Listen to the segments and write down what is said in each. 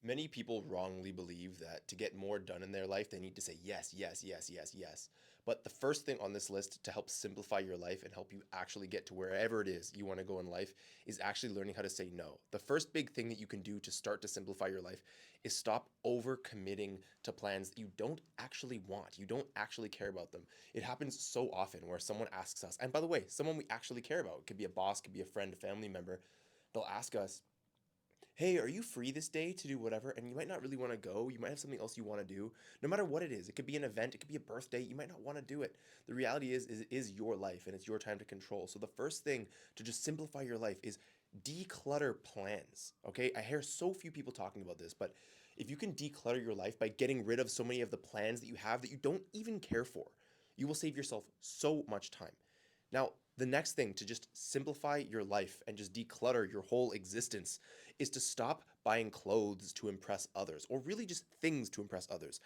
Many people wrongly believe that to get more done in their life, they need to say yes, yes, yes, yes, yes. But the first thing on this list to help simplify your life and help you actually get to wherever it is you want to go in life is actually learning how to say no. The first big thing that you can do to start to simplify your life is stop over committing to plans that you don't actually want. You don't actually care about them. It happens so often where someone asks us, and by the way, someone we actually care about, it could be a boss, could be a friend, a family member, they'll ask us, hey, are you free this day to do whatever? And you might not really want to go. You might have something else you want to do. No matter what it is, it could be an event, it could be a birthday. You might not want to do it. The reality is it is your life and it's your time to control. So the first thing to just simplify your life is declutter plans. Okay, I hear so few people talking about this, but if you can declutter your life by getting rid of so many of the plans that you have that you don't even care for, you will save yourself so much time. Now, the next thing to just simplify your life and just declutter your whole existence is to stop buying clothes to impress others, or really just things to impress others.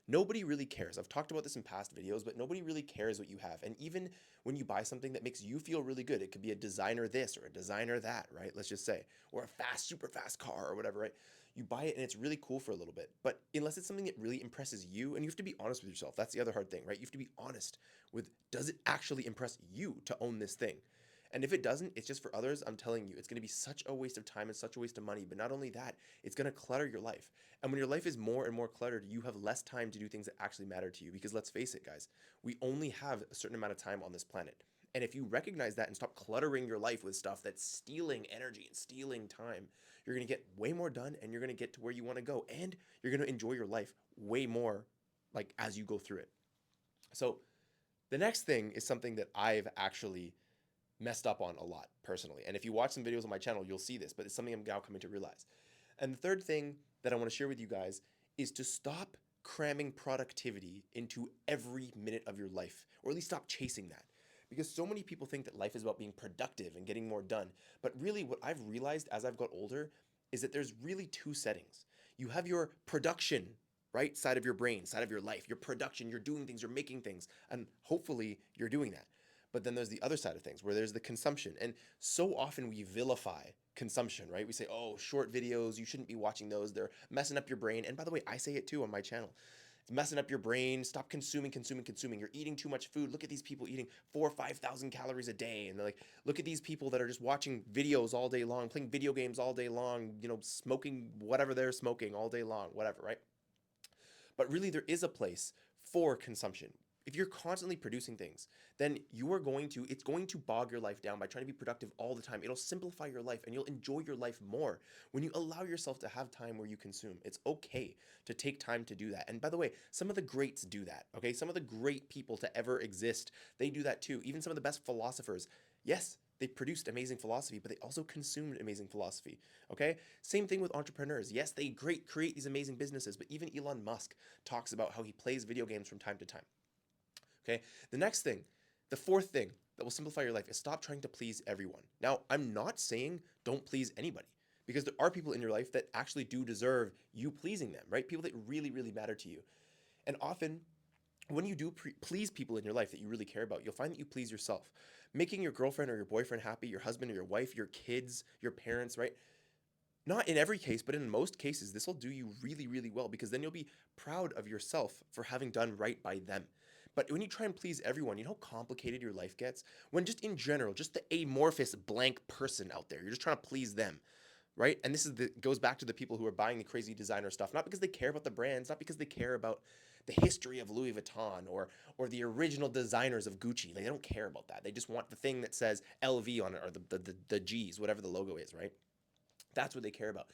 Nobody really cares. I've talked about this in past videos, but nobody really cares what you have. And even when you buy something that makes you feel really good, it could be a designer this or a designer that, right? Let's just say, or a fast, super fast car or whatever, right? You buy it and it's really cool for a little bit. But unless it's something that really impresses you, and you have to be honest with yourself, that's the other hard thing, right? You have to be honest with, does it actually impress you to own this thing? And if it doesn't, it's just for others. I'm telling you, it's going to be such a waste of time and such a waste of money. But not only that, it's going to clutter your life. And when your life is more and more cluttered, you have less time to do things that actually matter to you. Because let's face it, guys, we only have a certain amount of time on this planet. And if you recognize that and stop cluttering your life with stuff that's stealing energy and stealing time, you're going to get way more done and you're going to get to where you want to go. And you're going to enjoy your life way more like as you go through it. So the next thing is something that I've actually messed up on a lot personally. And if you watch some videos on my channel, you'll see this, but it's something I'm now coming to realize. And the third thing that I want to share with you guys is to stop cramming productivity into every minute of your life, or at least stop chasing that. Because so many people think that life is about being productive and getting more done. But really, what I've realized as I've got older is that there's really two settings. You have your production, right, side of your brain, side of your life, your production, you're doing things, you're making things, and hopefully you're doing that. But then there's the other side of things where there's the consumption. And so often we vilify consumption, right? We say, oh, short videos, you shouldn't be watching those. They're messing up your brain. And by the way, I say it too on my channel. It's messing up your brain. Stop consuming, consuming, consuming. You're eating too much food. Look at these people eating 4 or 5,000 calories a day. And they're like, look at these people that are just watching videos all day long, playing video games all day long, smoking whatever they're smoking all day long, whatever, right? But really, there is a place for consumption. If you're constantly producing things, then it's going to bog your life down by trying to be productive all the time. It'll simplify your life and you'll enjoy your life more when you allow yourself to have time where you consume. It's okay to take time to do that. And by the way, some of the greats do that, okay? Some of the great people to ever exist, they do that too. Even some of the best philosophers, yes, they produced amazing philosophy, but they also consumed amazing philosophy. Okay? Same thing with entrepreneurs. Yes, they create these amazing businesses, but even Elon Musk talks about how he plays video games from time to time. Okay? The next thing, the fourth thing that will simplify your life is stop trying to please everyone. Now, I'm not saying don't please anybody, because there are people in your life that actually do deserve you pleasing them, right? People that really, really matter to you. And often when you do please people in your life that you really care about, you'll find that you please yourself. Making your girlfriend or your boyfriend happy, your husband or your wife, your kids, your parents, right? Not in every case, but in most cases, this will do you really, really well because then you'll be proud of yourself for having done right by them. But when you try and please everyone, you know how complicated your life gets? When just in general, just the amorphous blank person out there, you're just trying to please them, right? And this is goes back to the people who are buying the crazy designer stuff, not because they care about the brands, not because they care about the history of Louis Vuitton or the original designers of Gucci. Like, they don't care about that. They just want the thing that says LV on it or the G's, whatever the logo is, right? That's what they care about.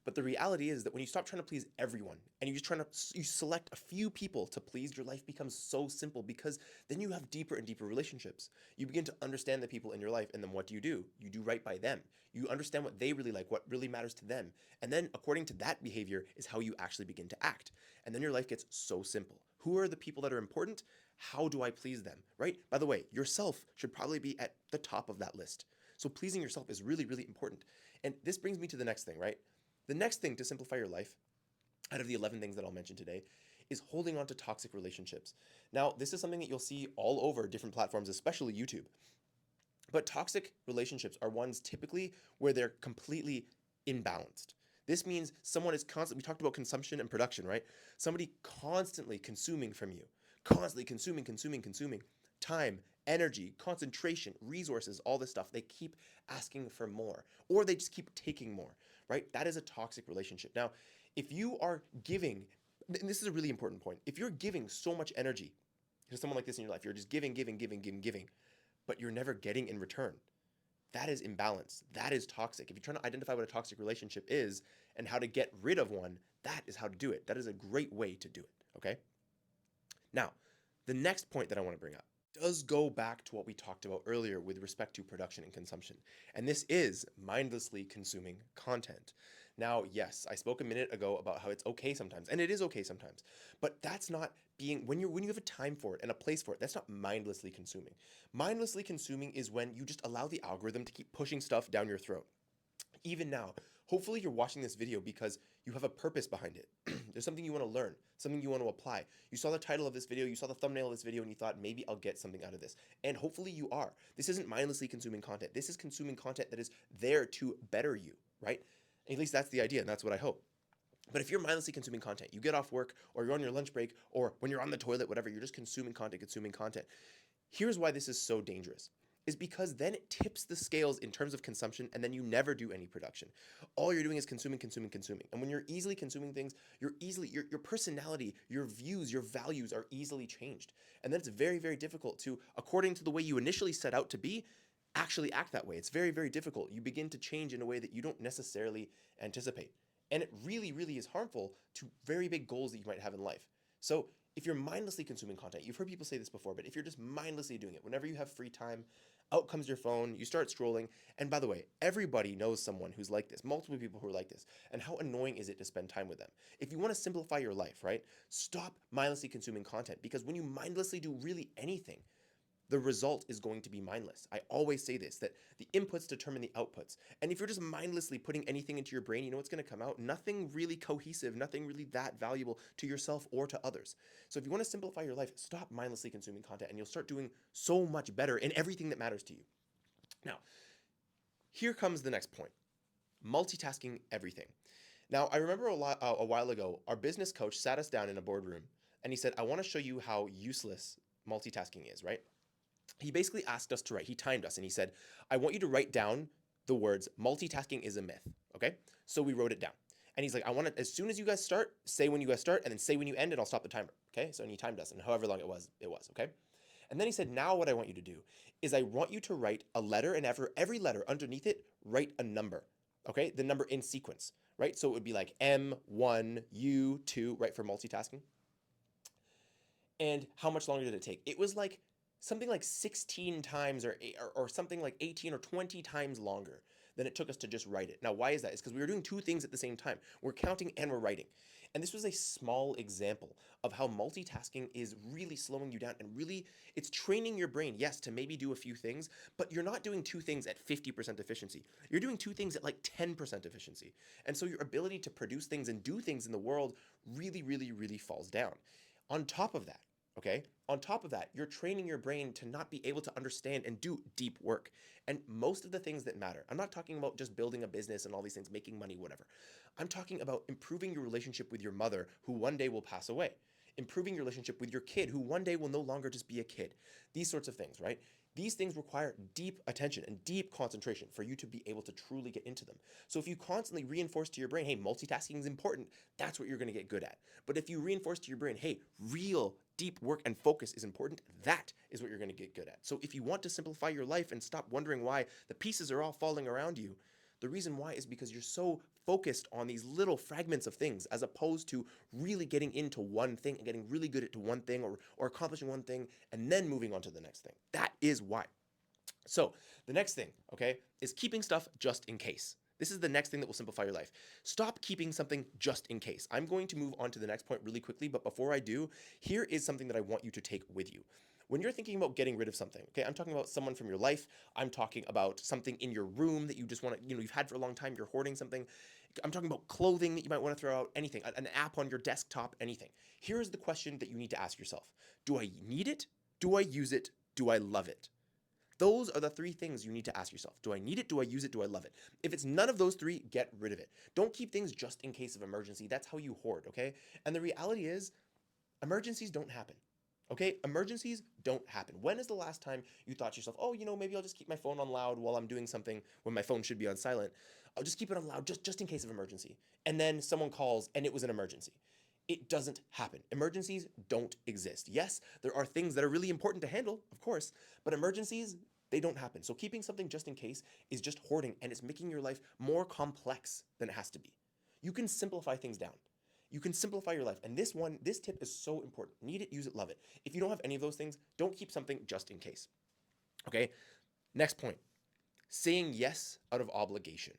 But the reality is that when you stop trying to please everyone and you select a few people to please, your life becomes so simple because then you have deeper and deeper relationships. You begin to understand the people in your life, and then what do? You do right by them. You understand what they really like, what really matters to them. And then according to that behavior is how you actually begin to act. And then your life gets so simple. Who are the people that are important? How do I please them, right? By the way, yourself should probably be at the top of that list. So pleasing yourself is really, really important. And this brings me to the next thing, right? The next thing to simplify your life, out of the 11 things that I'll mention today, is holding on to toxic relationships. Now, this is something that you'll see all over different platforms, especially YouTube. But toxic relationships are ones typically where they're completely imbalanced. This means someone is constantly, we talked about consumption and production, right? Somebody constantly consuming from you, constantly consuming time, energy, concentration, resources, all this stuff. They keep asking for more, or they just keep taking more, right? That is a toxic relationship. Now, if you are giving, and this is a really important point, if you're giving so much energy to someone like this in your life, you're just giving, but you're never getting in return. That is imbalance. That is toxic. If you're trying to identify what a toxic relationship is and how to get rid of one, that is how to do it. That is a great way to do it. Okay? Now, the next point that I want to bring up does go back to what we talked about earlier with respect to production and consumption. And this is mindlessly consuming content. Now, yes, I spoke a minute ago about how it's okay sometimes, and it is okay sometimes. But that's not being when you have a time for it and a place for it, that's not mindlessly consuming. Mindlessly consuming is when you just allow the algorithm to keep pushing stuff down your throat. Even now, hopefully you're watching this video because you have a purpose behind it. There's something you want to learn, something you want to apply. You saw the title of this video, you saw the thumbnail of this video, and you thought, maybe I'll get something out of this. And hopefully you are. This isn't mindlessly consuming content. This is consuming content that is there to better you, right? At least that's the idea, and that's what I hope. But if you're mindlessly consuming content, you get off work, or you're on your lunch break, or when you're on the toilet, whatever, you're just consuming content. Here's why this is so dangerous. Is because then it tips the scales in terms of consumption, and then you never do any production. All you're doing is consuming. And when you're easily consuming things, your personality, your views, your values are easily changed. And then it's very, very difficult to, according to the way you initially set out to be, actually act that way. It's very, very difficult. You begin to change in a way that you don't necessarily anticipate. And it really, really is harmful to very big goals that you might have in life. So if you're mindlessly consuming content, you've heard people say this before, but if you're just mindlessly doing it, whenever you have free time, out comes your phone, you start scrolling. And by the way, everybody knows someone who's like this, multiple people who are like this. And how annoying is it to spend time with them? If you want to simplify your life, right, stop mindlessly consuming content, because when you mindlessly do really anything, the result is going to be mindless. I always say this, that the inputs determine the outputs. And if you're just mindlessly putting anything into your brain, you know what's going to come out? Nothing really cohesive, nothing really that valuable to yourself or to others. So if you want to simplify your life, stop mindlessly consuming content, and you'll start doing so much better in everything that matters to you. Now, here comes the next point. Multitasking everything. Now, I remember a while ago, our business coach sat us down in a boardroom, and he said, I want to show you how useless multitasking is, right? He basically asked us to write, he timed us, and he said, I want you to write down the words, multitasking is a myth, okay? So we wrote it down. And he's like, I want to, as soon as you guys start, say when you guys start, and then say when you end, and I'll stop the timer, okay? So and he timed us, and however long it was, okay? And then he said, now what I want you to do is I want you to write a letter, and every letter underneath it, write a number, okay? The number in sequence, right? So it would be like M1, U2, right, for multitasking. And how much longer did it take? It was like something like 16 times or something like 18 or 20 times longer than it took us to just write it. Now, why is that? It's because we were doing two things at the same time. We're counting and we're writing. And this was a small example of how multitasking is really slowing you down, and really it's training your brain, yes, to maybe do a few things, but you're not doing two things at 50% efficiency. You're doing two things at like 10% efficiency. And so your ability to produce things and do things in the world really, really, really falls down. On top of that, okay? On top of that, you're training your brain to not be able to understand and do deep work. And most of the things that matter, I'm not talking about just building a business and all these things, making money, whatever. I'm talking about improving your relationship with your mother, who one day will pass away. Improving your relationship with your kid, who one day will no longer just be a kid. These sorts of things, right? These things require deep attention and deep concentration for you to be able to truly get into them. So if you constantly reinforce to your brain, hey, multitasking is important, that's what you're going to get good at. But if you reinforce to your brain, hey, real deep work and focus is important, that is what you're going to get good at. So if you want to simplify your life and stop wondering why the pieces are all falling around you, the reason why is because you're so focused on these little fragments of things, as opposed to really getting into one thing and getting really good at one thing, or accomplishing one thing and then moving on to the next thing. That is why. So the next thing, okay, is keeping stuff just in case. This is the next thing that will simplify your life. Stop keeping something just in case. I'm going to move on to the next point really quickly, but before I do, here is something that I want you to take with you. When you're thinking about getting rid of something, okay, I'm talking about someone from your life. I'm talking about something in your room that you just want to, you've had for a long time, you're hoarding something. I'm talking about clothing that you might want to throw out, anything, an app on your desktop, anything. Here's the question that you need to ask yourself. Do I need it? Do I use it? Do I love it? Those are the three things you need to ask yourself. Do I need it? Do I use it? Do I love it? If it's none of those three, get rid of it. Don't keep things just in case of emergency. That's how you hoard, okay? And the reality is, emergencies don't happen. Okay? Emergencies don't happen. When is the last time you thought to yourself, oh, maybe I'll just keep my phone on loud while I'm doing something when my phone should be on silent? I'll just keep it on loud just in case of emergency. And then someone calls and it was an emergency. It doesn't happen. Emergencies don't exist. Yes, there are things that are really important to handle, of course, but emergencies, they don't happen. So keeping something just in case is just hoarding, and it's making your life more complex than it has to be. You can simplify things down. You can simplify your life. And this tip is so important. Need it, use it, love it. If you don't have any of those things, don't keep something just in case. Okay? Next point. Saying yes out of obligation.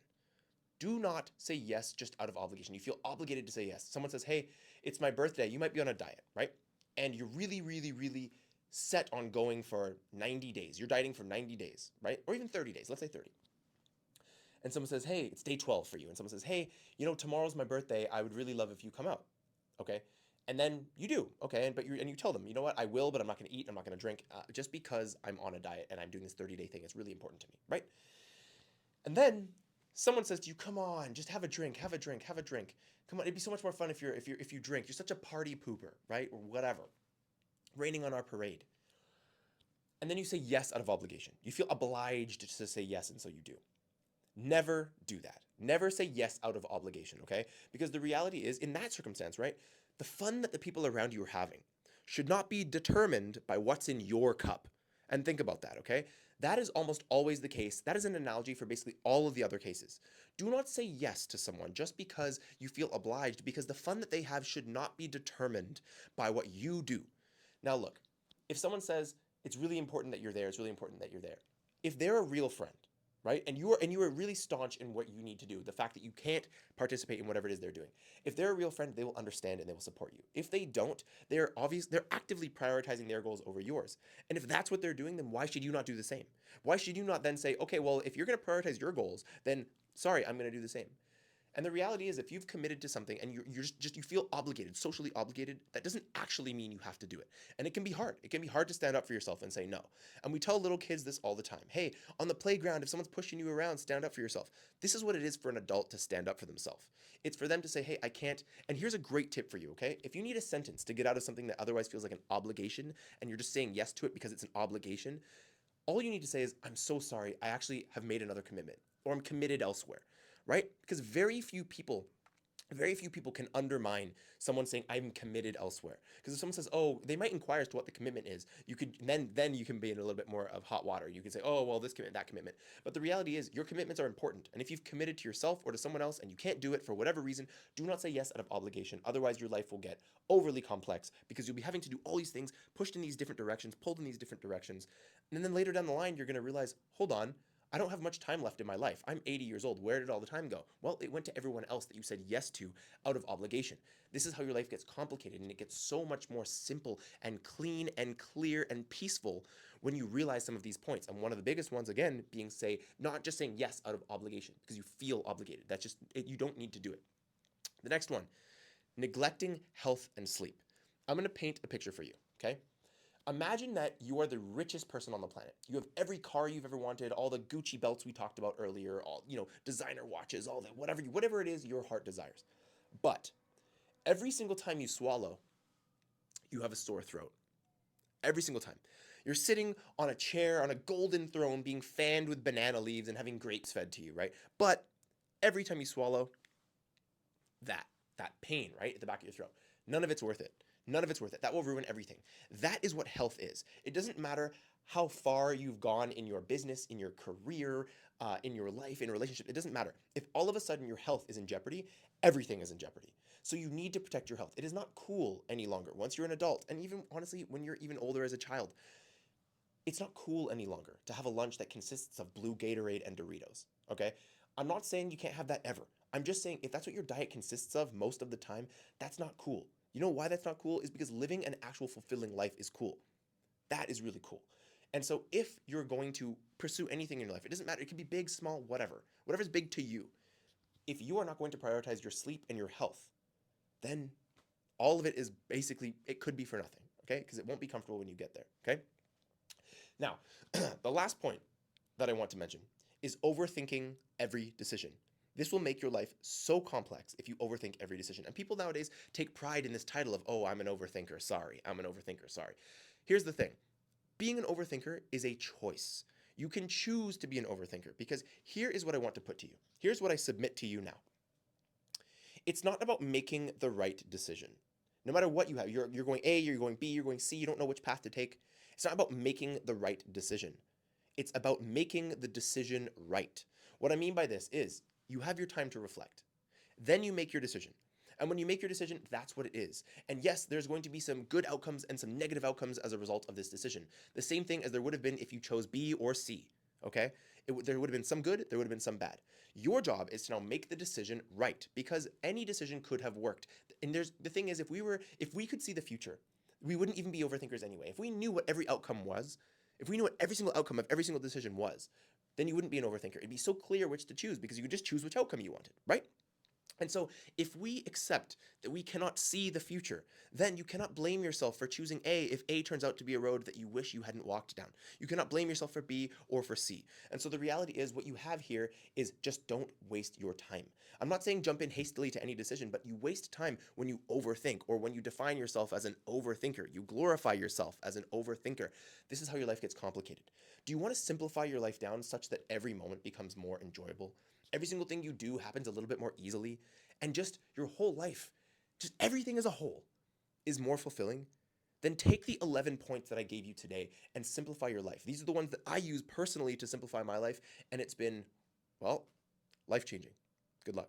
Do not say yes just out of obligation. You feel obligated to say yes. Someone says, hey, it's my birthday. You might be on a diet, right? And you're really, really, really set on going for 90 days. You're dieting for 90 days, right? Or even 30 days. Let's say 30. And someone says, hey, it's day 12 for you. And someone says, hey, tomorrow's my birthday. I would really love if you come out. Okay? And then you do, okay? And you tell them, you know what? I will, but I'm not going to eat. I'm not going to drink just because I'm on a diet and I'm doing this 30-day thing. It's really important to me, right? And then someone says to you, come on, just have a drink, have a drink, have a drink. Come on, it'd be so much more fun if you drink. You're such a party pooper, right? Or whatever. Raining on our parade. And then you say yes out of obligation. You feel obliged to say yes, and so you do. Never do that. Never say yes out of obligation, okay? Because the reality is, in that circumstance, right, the fun that the people around you are having should not be determined by what's in your cup. And think about that, okay? That is almost always the case. That is an analogy for basically all of the other cases. Do not say yes to someone just because you feel obliged, because the fun that they have should not be determined by what you do. Now look, if someone says, it's really important that you're there, it's really important that you're there. If they're a real friend, right? And you are really staunch in what you need to do, the fact that you can't participate in whatever it is they're doing. If they're a real friend, they will understand and they will support you. If they don't, they're actively prioritizing their goals over yours. And if that's what they're doing, then why should you not do the same? Why should you not then say, okay, well, if you're going to prioritize your goals, then sorry, I'm going to do the same. And the reality is, if you've committed to something and you feel obligated, socially obligated, that doesn't actually mean you have to do it. And it can be hard. It can be hard to stand up for yourself and say no. And we tell little kids this all the time. Hey, on the playground, if someone's pushing you around, stand up for yourself. This is what it is for an adult to stand up for themselves. It's for them to say, hey, I can't. And here's a great tip for you, okay? If you need a sentence to get out of something that otherwise feels like an obligation, and you're just saying yes to it because it's an obligation, all you need to say is, I'm so sorry, I actually have made another commitment, or I'm committed elsewhere. Right? Because very few people can undermine someone saying, I'm committed elsewhere. Because if someone says, oh, they might inquire as to what the commitment is, you could then you can be in a little bit more of hot water. You can say, oh, well, this commitment, that commitment. But the reality is, your commitments are important. And if you've committed to yourself or to someone else and you can't do it for whatever reason, do not say yes out of obligation. Otherwise, your life will get overly complex because you'll be having to do all these things, pushed in these different directions, pulled in these different directions. And then later down the line, you're going to realize, hold on, I don't have much time left in my life. I'm 80 years old. Where did all the time go? Well, it went to everyone else that you said yes to out of obligation. This is how your life gets complicated, and it gets so much more simple and clean and clear and peaceful when you realize some of these points. And one of the biggest ones, again, being not just saying yes out of obligation because you feel obligated. That's just, you don't need to do it. The next one, neglecting health and sleep. I'm going to paint a picture for you, okay? Imagine that you are the richest person on the planet. You have every car you've ever wanted, all the Gucci belts we talked about earlier, all, designer watches, all that, whatever it is your heart desires. But every single time you swallow, you have a sore throat. Every single time. You're sitting on a chair on a golden throne being fanned with banana leaves and having grapes fed to you, right? But every time you swallow, that pain, right, at the back of your throat, none of it's worth it. None of it's worth it. That will ruin everything. That is what health is. It doesn't matter how far you've gone in your business, in your career, in your life, in a relationship. It doesn't matter. If all of a sudden your health is in jeopardy, everything is in jeopardy. So you need to protect your health. It is not cool any longer. Once you're an adult, and even honestly, when you're even older as a child, it's not cool any longer to have a lunch that consists of blue Gatorade and Doritos, okay? I'm not saying you can't have that ever. I'm just saying if that's what your diet consists of most of the time, that's not cool. You know why that's not cool? Is because living an actual fulfilling life is cool. That is really cool. And so if you're going to pursue anything in your life, it doesn't matter. It can be big, small, whatever. Whatever's big to you. If you are not going to prioritize your sleep and your health, then all of it is basically, it could be for nothing, okay? Because it won't be comfortable when you get there, okay? Now, the last point that I want to mention is overthinking every decision. This will make your life so complex if you overthink every decision. And people nowadays take pride in this title of, oh, I'm an overthinker. Sorry. I'm an overthinker. Sorry. Here's the thing, being an overthinker is a choice. You can choose to be an overthinker because here is what I want to put to you. Here's what I submit to you now. It's not about making the right decision. No matter what you have, you're going A, you're going B, you're going C, you don't know which path to take. It's not about making the right decision. It's about making the decision right. What I mean by this is you have your time to reflect. Then you make your decision. And when you make your decision, that's what it is. And yes, there's going to be some good outcomes and some negative outcomes as a result of this decision. The same thing as there would have been if you chose B or C. Okay? There would have been some good, there would have been some bad. Your job is to now make the decision right because any decision could have worked. And the thing is, if we could see the future, we wouldn't even be overthinkers anyway. If we knew what every outcome was, if we knew what every single outcome of every single decision was, then you wouldn't be an overthinker. It'd be so clear which to choose because you could just choose which outcome you wanted, right? And so, if we accept that we cannot see the future, then you cannot blame yourself for choosing A if A turns out to be a road that you wish you hadn't walked down. You cannot blame yourself for B or for C. And so, the reality is, what you have here is just don't waste your time. I'm not saying jump in hastily to any decision, but you waste time when you overthink or when you define yourself as an overthinker. You glorify yourself as an overthinker. This is how your life gets complicated. Do you want to simplify your life down such that every moment becomes more enjoyable? Every single thing you do happens a little bit more easily, and just your whole life, just everything as a whole, is more fulfilling? Then take the 11 points that I gave you today and simplify your life. These are the ones that I use personally to simplify my life, and it's been, well, life changing. Good luck.